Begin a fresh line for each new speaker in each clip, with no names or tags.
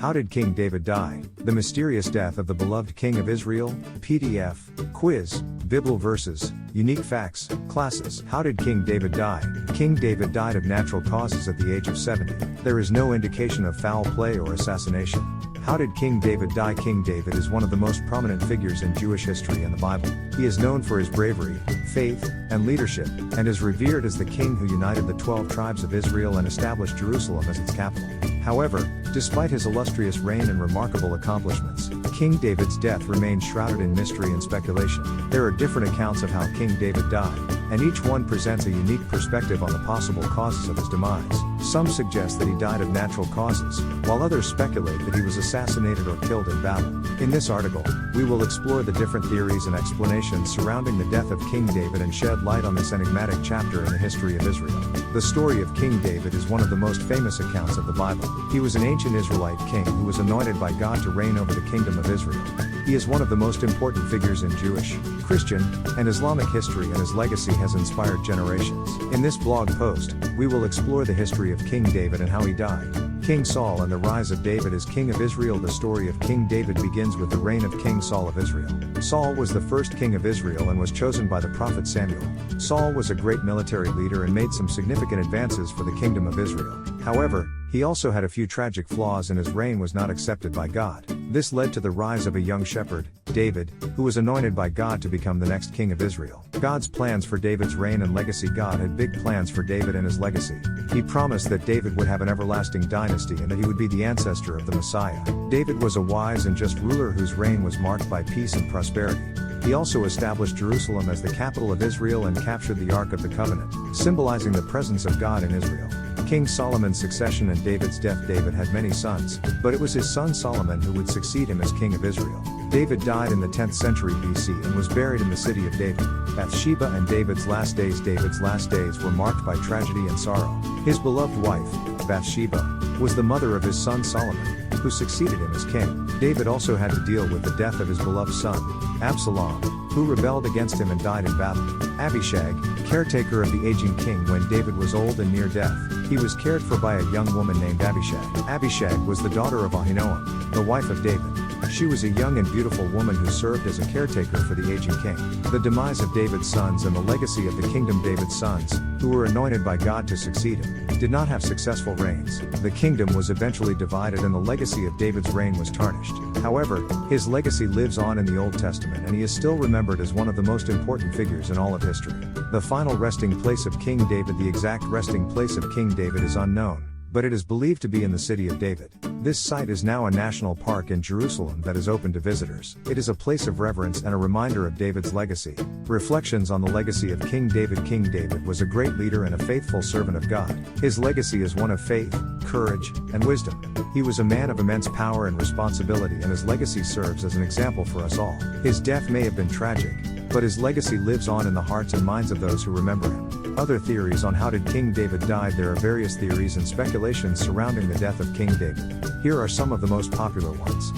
How did King David die? The mysterious death of the beloved King of Israel. PDF, quiz, Bible verses, unique facts, classes. How did King David die? King David died of natural causes at the age of 70. There is no indication of foul play or assassination. How did King David die? King David is one of the most prominent figures in Jewish history and the Bible. He is known for his bravery, faith, and leadership, and is revered as the king who united the 12 tribes of Israel and established Jerusalem as its capital. However, despite his illustrious reign and remarkable accomplishments, King David's death remains shrouded in mystery and speculation. There are different accounts of how King David died, and each one presents a unique perspective on the possible causes of his demise. Some suggest that he died of natural causes, while others speculate that he was assassinated or killed in battle. In this article, we will explore the different theories and explanations surrounding the death of King David and shed light on this enigmatic chapter in the history of Israel. The story of King David is one of the most famous accounts of the Bible. He was an ancient Israelite king who was anointed by God to reign over the kingdom of Israel. He is one of the most important figures in Jewish, Christian, and Islamic history, and his legacy has inspired generations. In this blog post, we will explore the history of King David and how he died. King Saul and the rise of David as king of Israel. The story of King David begins with the reign of King Saul of Israel. Saul was the first king of Israel and was chosen by the prophet Samuel. Saul was a great military leader and made some significant advances for the kingdom of Israel. However, he also had a few tragic flaws and his reign was not accepted by God. This led to the rise of a young shepherd, David, who was anointed by God to become the next king of Israel. God's plans for David's reign and legacy. God had big plans for David and his legacy. He promised that David would have an everlasting dynasty and that he would be the ancestor of the Messiah. David was a wise and just ruler whose reign was marked by peace and prosperity. He also established Jerusalem as the capital of Israel and captured the Ark of the Covenant, symbolizing the presence of God in Israel. King Solomon's succession and David's death. David had many sons, but it was his son Solomon who would succeed him as king of Israel. David died in the 10th century BC and was buried in the city of David. Bathsheba and David's last days. David's last days were marked by tragedy and sorrow. His beloved wife, Bathsheba, was the mother of his son Solomon, who succeeded him as king. David also had to deal with the death of his beloved son, Absalom, who rebelled against him and died in battle. Abishag, caretaker of the aging king. When David was old and near death, he was cared for by a young woman named Abishag. Abishag was the daughter of Ahinoam, the wife of David. She was a young and beautiful woman who served as a caretaker for the aging king. The demise of David's sons and the legacy of the kingdom. David's sons, who were anointed by God to succeed him, did not have successful reigns. The kingdom was eventually divided and the legacy of David's reign was tarnished. However, his legacy lives on in the Old Testament and he is still remembered as one of the most important figures in all of history. The final resting place of King David. The exact resting place of King David is unknown, but it is believed to be in the city of David. This site is now a national park in Jerusalem that is open to visitors. It is a place of reverence and a reminder of David's legacy. Reflections on the legacy of King David. King David was a great leader and a faithful servant of God. His legacy is one of faith, courage, and wisdom. He was a man of immense power and responsibility, and his legacy serves as an example for us all. His death may have been tragic, but his legacy lives on in the hearts and minds of those who remember him. Other theories on how did King David die. There are various theories and speculations surrounding the death of King David. Here are some of the most popular ones.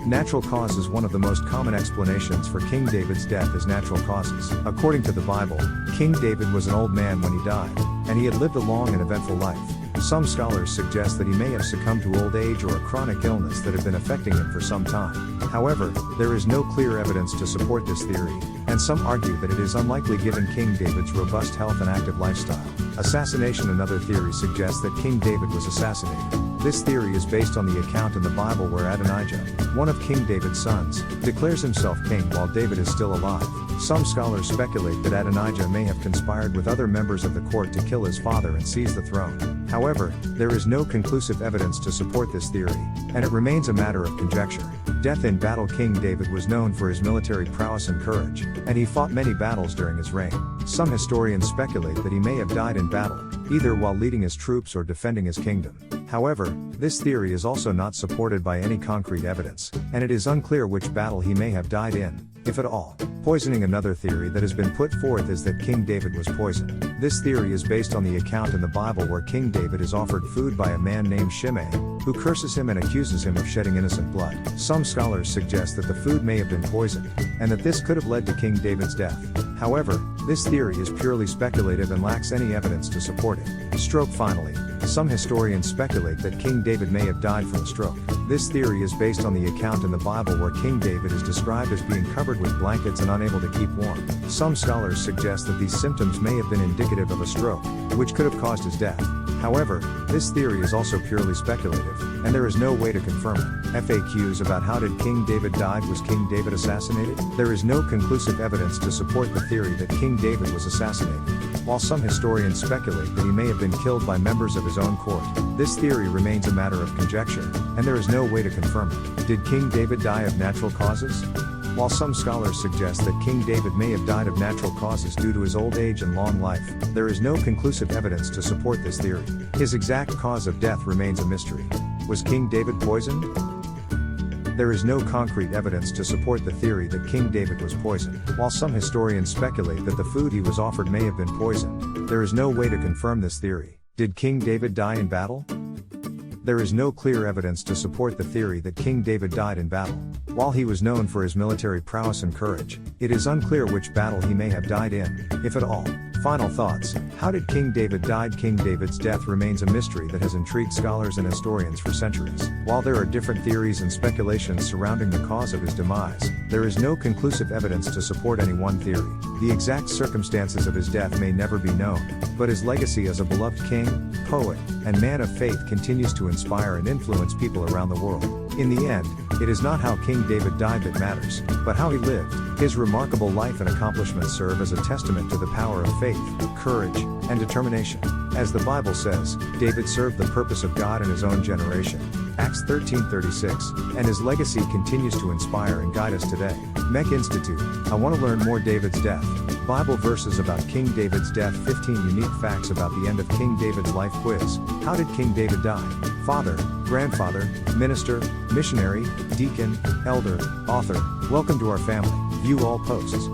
Natural cause is one of the most common explanations for King David's death is natural causes. According to the Bible, King David was an old man when he died, and he had lived a long and eventful life. Some scholars suggest that he may have succumbed to old age or a chronic illness that had been affecting him for some time. However, there is no clear evidence to support this theory, and some argue that it is unlikely given King David's robust health and active lifestyle. Assassination. Another theory suggests that King David was assassinated. This theory is based on the account in the Bible where Adonijah, one of King David's sons, declares himself king while David is still alive. Some scholars speculate that Adonijah may have conspired with other members of the court to kill his father and seize the throne. However, there is no conclusive evidence to support this theory, and it remains a matter of conjecture. Death in battle. King David was known for his military prowess and courage, and he fought many battles during his reign. Some historians speculate that he may have died in battle, either while leading his troops or defending his kingdom. However, this theory is also not supported by any concrete evidence, and it is unclear which battle he may have died in, if at all. Poisoning. Another theory that has been put forth is that King David was poisoned. This theory is based on the account in the Bible where King David is offered food by a man named Shimei, who curses him and accuses him of shedding innocent blood. Some scholars suggest that the food may have been poisoned, and that this could have led to King David's death. However, this theory is purely speculative and lacks any evidence to support it. Stroke. Finally, Some historians speculate that King David may have died from a stroke. This theory is based on the account in the Bible where King David is described as being covered with blankets and unable to keep warm. Some scholars suggest that these symptoms may have been indicative of a stroke, which could have caused his death. However, this theory is also purely speculative, and there is no way to confirm it. FAQs about how did King David died. Was King David assassinated? There is no conclusive evidence to support the theory that King David was assassinated. While some historians speculate that he may have been killed by members of his own court, this theory remains a matter of conjecture, and there is no way to confirm it. Did King David die of natural causes? While some scholars suggest that King David may have died of natural causes due to his old age and long life, there is no conclusive evidence to support this theory. His exact cause of death remains a mystery. Was King David poisoned? There is no concrete evidence to support the theory that King David was poisoned. While some historians speculate that the food he was offered may have been poisoned, there is no way to confirm this theory. Did King David die in battle? There is no clear evidence to support the theory that King David died in battle. While he was known for his military prowess and courage, it is unclear which battle he may have died in, if at all. Final thoughts. How did King David die? King David's death remains a mystery that has intrigued scholars and historians for centuries. While there are different theories and speculations surrounding the cause of his demise, there is no conclusive evidence to support any one theory. The exact circumstances of his death may never be known, but his legacy as a beloved king, poet, and man of faith continues to inspire and influence people around the world. In the end, it is not how King David died that matters, but how he lived. His remarkable life and accomplishments serve as a testament to the power of faith, courage, and determination. As the Bible says, David served the purpose of God in his own generation. Acts 13:36, and his legacy continues to inspire and guide us today. MEC Institute. I want to learn more. David's death. Bible verses about King David's death. 15 unique facts about the end of King David's life. Quiz. How did King David die? Father, grandfather, minister, missionary, deacon, elder, author. Welcome to our family. View all posts.